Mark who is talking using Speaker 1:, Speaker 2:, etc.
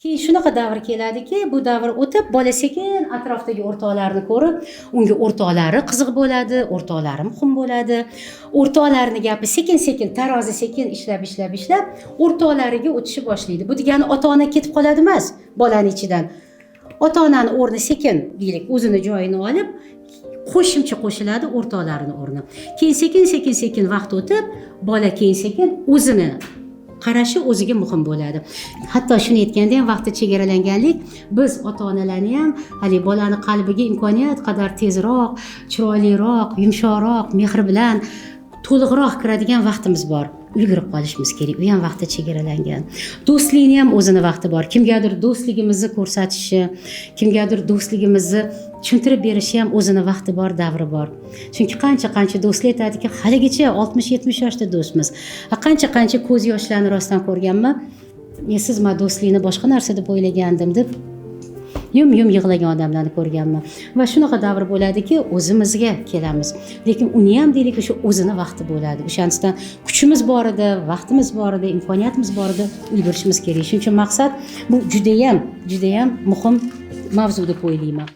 Speaker 1: Keyin shunaqa davr keladiki, bu davr o'tib, bola sekin atrofdagi o'rtoqlarini ko'rib, unga o'rtoqlari qiziq bo'ladi, o'rtoqlari muhim bo'ladi. O'rtoqlarining gapi sekin-sekin, tarozi sekin ishlab, o'rtoqlariga o'tishni boshlaydi. Bu degani ota-ona ketib qoladi emas, bolaning ichidan. Ota-onaning o'rni sekin, deylik, o'zini joyini olib, qo'shimcha qo'shiladi o'rtoqlarining o'rni. Keyin sekin vaqt o'tib, bola keyin sekin o'zini qarashi o'ziga muhim bo'ladi. Hatto shuni aytganda ham vaqti chegaralanganlik, biz ota-onalarni ham hali bolani qalbiga imkoniyat qadar tezroq, chiroyliroq, yumshoqroq, mehr bilan to'liqroq kiradigan vaqtimiz bor. Ulgurib qolishimiz kerak. U ham vaqti chegaralangan. Do'stlikning ham o'zini vaqti bor. Kimgadir do'stligimizni ko'rsatishi, kimgadir do'stligimizni tushuntirib berishi ham o'zini vaqti bor, davri bor. Chunki qancha do'stlar aytadiki, haligacha 60-70 yoshda do'stmiz. Qancha ko'z yoshlarni rostdan ko'rganman. Siz men do'stlikni boshqa narsa deb o'ylagandim deb yum yig'lagan odamlarni ko'rganman. Va shunaqa davr bo'ladiki, o'zimizga kelamiz. Lekin uni ham deylik, o'sha o'zini vaqti bo'ladi. O'shandan kuchimiz bor edi, vaqtimiz bor edi, imkoniyatimiz bor edi, ulgurishimiz kerak. Shuning uchun maqsad bu juda ham muhim mavzu deb o'ylayman.